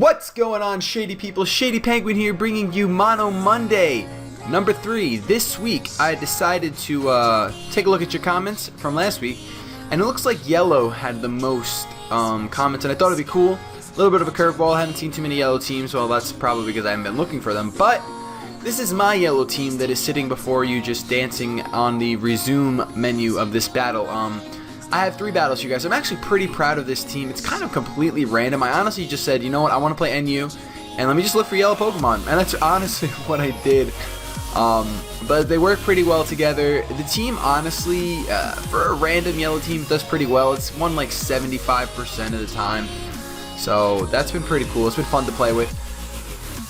What's going on, Shady people? ShadyPenguinn here, bringing you Mono Monday number 3. This week, I decided to take a look at your comments from last week, and it looks like Yellow had the most comments, and I thought it'd be cool. A little bit of a curveball. I haven't seen too many Yellow teams. Well, that's probably because I haven't been looking for them, but this is my Yellow team that is sitting before you, just dancing on the resume menu of this battle. I have 3 battles, you guys. I'm actually pretty proud of this team. It's kind of completely random. I honestly just said, you know what, I want to play NU, and let me just look for yellow Pokemon. And that's honestly what I did. But they work pretty well together. The team, honestly, for a random yellow team, does pretty well. It's won like 75% of the time. So that's been pretty cool. It's been fun to play with.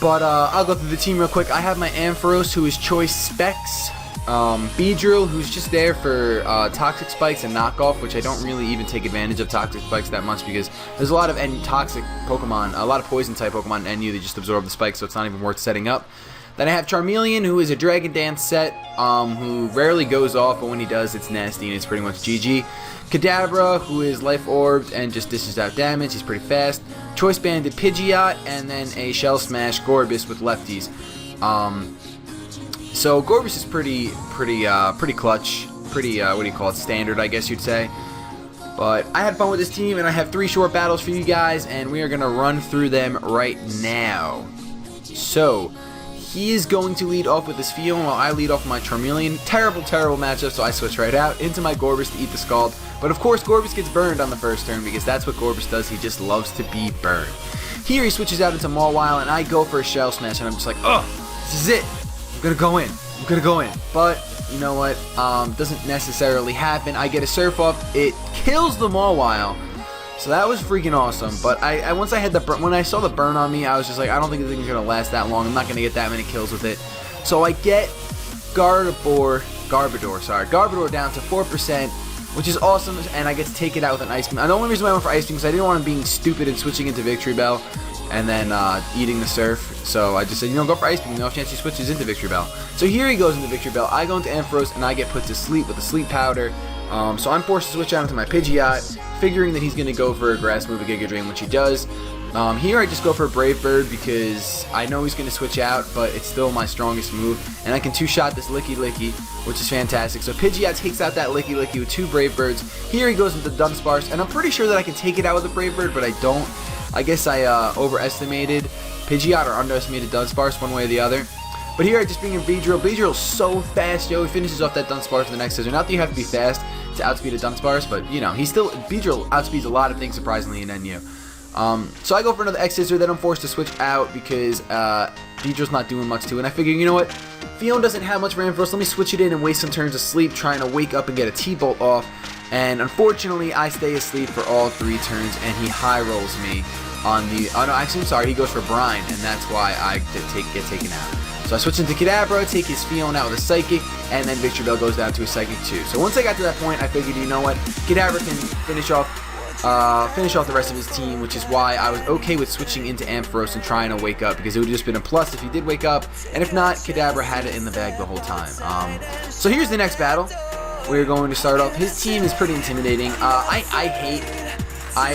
But I'll go through the team real quick. I have my Ampharos, who is Choice Specs. Beedrill, who's just there for Toxic Spikes and Knockoff, which I don't really even take advantage of Toxic Spikes that much because there's a lot of toxic Pokemon, a lot of Poison type Pokemon in NU that just absorb the spikes, so it's not even worth setting up. Then I have Charmeleon, who is a Dragon Dance set, who rarely goes off, but when he does, it's nasty and it's pretty much GG. Kadabra, who is Life Orbed and just dishes out damage. He's pretty fast. Choice Banded Pidgeot, and then a Shell Smash Gorbis with lefties. So Gorbis is pretty clutch, pretty what do you call it, standard, I guess you'd say. But I had fun with this team, and I have 3 short battles for you guys, and we are gonna run through them right now. So he is going to lead off with this Fion while I lead off with my Charmeleon. Terrible matchup, so I switch right out into my Gorbis to eat the Scald. But of course, Gorbis gets burned on the first turn because that's what Gorbis does. He just loves to be burned. Here he switches out into Mawile, and I go for a Shell Smash, and I'm just like, oh, this is it. I'm gonna go in, but you know what, doesn't necessarily happen. I get a Surf Up, it kills the Mawile, so that was freaking awesome. But once I had when I saw the burn on me, I was just like, I don't think this thing's gonna last that long. I'm not gonna get that many kills with it. So I get Garbodor down to 4%, which is awesome, and I get to take it out with an Ice Beam. And the only reason why I went for Ice Beam is I didn't want him being stupid and switching into Victory Bell and then eating the Surf. So I just said, you know, go for Ice Beam. No chance he switches into Victory Bell. So here he goes into Victory Bell. I go into Ampharos, and I get put to sleep with the Sleep Powder. So I'm forced to switch out into my Pidgeot, figuring that he's going to go for a Grass move, a Giga Drain, which he does. Here I just go for a Brave Bird because I know he's going to switch out, but it's still my strongest move. And I can 2-shot this Licky Licky, which is fantastic. So Pidgeot takes out that Licky Licky with 2 Brave Birds. Here he goes into Dunsparce, and I'm pretty sure that I can take it out with a Brave Bird, but I don't. I guess I overestimated Pidgeot or underestimated Dunsparce, one way or the other. But here I just bring in Beedrill. Beedrill's so fast, yo. He finishes off that Dunsparce for the next scissor. Not that you have to be fast to outspeed a Dunsparce, but you know, Beedrill outspeeds a lot of things surprisingly in NU. So I go for another X scissor, then I'm forced to switch out because Beedrill's not doing much to it. And I figure, you know what, Fion doesn't have much for Ampharos. Let me switch it in and waste some turns of sleep trying to wake up and get a T-Bolt off. And unfortunately, I stay asleep for all 3 turns, and he high rolls me on the. Oh no, actually, I'm sorry. He goes for Brine, and that's why I get taken out. So I switch into Kadabra, take his Fion out with a Psychic, and then Victory Bell goes down to a Psychic too. So once I got to that point, I figured, you know what, Kadabra can finish off the rest of his team, which is why I was okay with switching into Ampharos and trying to wake up, because it would have just been a plus if he did wake up, and if not, Kadabra had it in the bag the whole time. So here's the next battle. We're going to start off. His team is pretty intimidating. I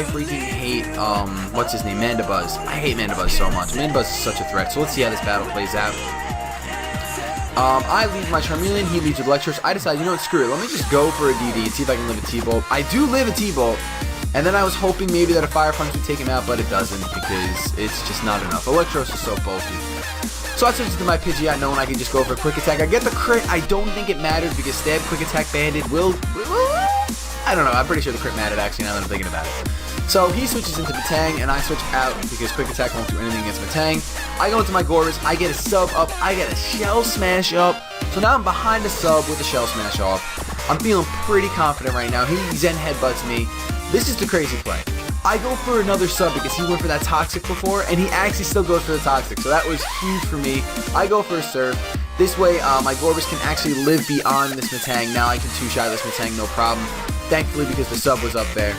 freaking hate, what's his name, Mandibuzz. I hate Mandibuzz so much. Mandibuzz is such a threat. So let's see how this battle plays out. I leave my Charmeleon, he leaves with Electros. I decide, you know what, screw it. Let me just go for a DD and see if I can live a T-Bolt. I do live a T-Bolt. And then I was hoping maybe that a Fire Punch would take him out, but it doesn't because it's just not enough. Electros is so bulky. So I switched to my Pidgeot knowing I can just go for a Quick Attack. I get the crit. I don't think it mattered because Stab Quick Attack Banded will I don't know. I'm pretty sure the crit mattered actually now that I'm thinking about it. So he switches into Metang, and I switch out because Quick Attack won't do anything against Metang. I go into my Gorbis. I get a Sub up. I get a Shell Smash up. So now I'm behind the Sub with the Shell Smash off. I'm feeling pretty confident right now. He Zen Headbutts me. This is the crazy play. I go for another Sub because he went for that Toxic before, and he actually still goes for the Toxic. So that was huge for me. I go for a Surf. This way, my Gorbis can actually live beyond this Metang. Now I can 2-shot this Metang, no problem. Thankfully, because the Sub was up there.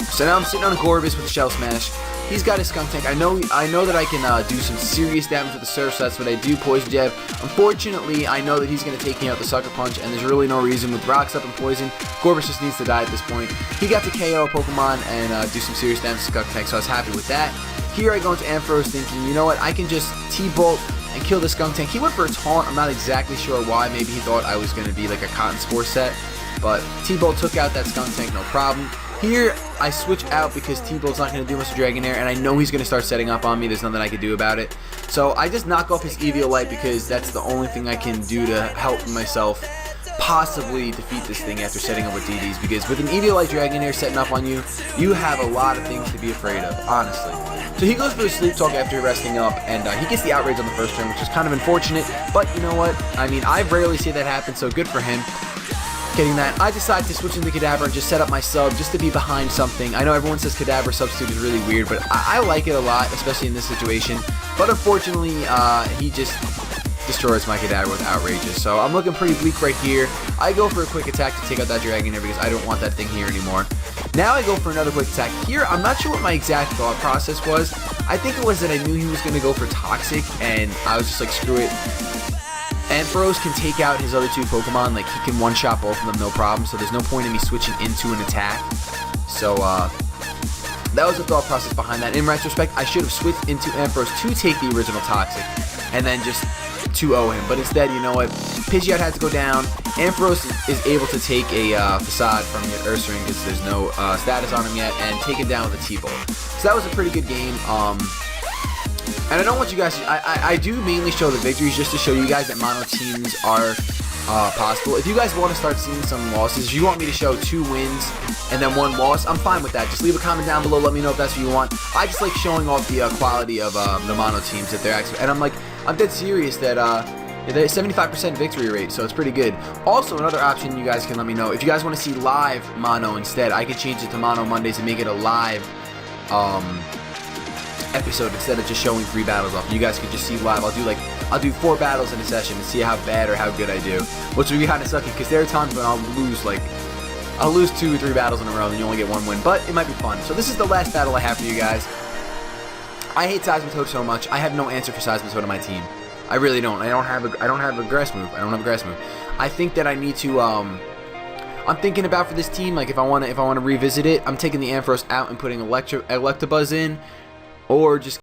So now I'm sitting on a Gorbis with a Shell Smash. He's got his Skunk Tank. I know that I can do some serious damage with the Surf, so that's what I do. Poison Jab. Unfortunately, I know that he's going to take me out the Sucker Punch, and there's really no reason with Rocks up and Poison. Gorbis just needs to die at this point. He got to KO a Pokemon and do some serious damage to Skunk Tank, so I was happy with that. Here I go into Ampharos thinking, you know what, I can just T-Bolt and kill the Skunk Tank. He went for a taunt. I'm not exactly sure why. Maybe he thought I was going to be like a Cotton Spore set. But T-Bolt took out that Skunk Tank, no problem. Here, I switch out because T-Bolt's not going to do much Dragonair, and I know he's going to start setting up on me. There's nothing I can do about it. So I just knock off his Eviolite because that's the only thing I can do to help myself possibly defeat this thing after setting up with DDs, because with an Eviolite Dragonair setting up on you, you have a lot of things to be afraid of, honestly. So he goes for his Sleep Talk after resting up, and he gets the Outrage on the first turn, which is kind of unfortunate, but you know what? I mean, I rarely see that happen, so good for him getting that. I decide to switch into Kadabra and just set up my sub just to be behind something. I know everyone says Kadabra substitute is really weird, but I like it a lot, especially in this situation. But unfortunately, he just destroys my Kadabra with Outrages. So I'm looking pretty bleak right here. I go for a quick attack to take out that Dragonair because I don't want that thing here anymore. Now I go for another quick attack. Here, I'm not sure what my exact thought process was. I think it was that I knew he was going to go for Toxic, and I was just like, screw it. Ampharos can take out his other two Pokemon, like he can one-shot both of them, no problem, so there's no point in me switching into an attack. So, that was the thought process behind that. In retrospect, I should have switched into Ampharos to take the original Toxic, and then just 2-0 him. But instead, you know what, Pidgeot had to go down. Ampharos is able to take a Facade from your Ursaring because there's no status on him yet, and take him down with a T-Bolt. So that was a pretty good game. And I don't want you guys to, I do mainly show the victories just to show you guys that mono teams are possible. If you guys want to start seeing some losses, if you want me to show 2 wins and then 1 loss, I'm fine with that. Just leave a comment down below, let me know if that's what you want. I just like showing off the quality of the mono teams that they're actually, and I'm dead serious that they're 75% victory rate, so it's pretty good. Also, another option you guys can let me know, if you guys want to see live mono instead, I could change it to Mono Mondays and make it a live episode instead of just showing 3 battles off. You guys could just see live. I'll do 4 battles in a session and see how bad or how good I do, which would be kind of sucky because there are times when I'll lose 2 or 3 battles in a row and you only get 1 win, but it might be fun. So this is the last battle I have for you guys. I hate Seismitoad so much. I have no answer for Seismitoad on my team. I really don't. I don't have a grass move. I think that I need to I'm thinking about for this team, like if I want to revisit it, I'm taking the Ampharos out and putting Electabuzz in, or just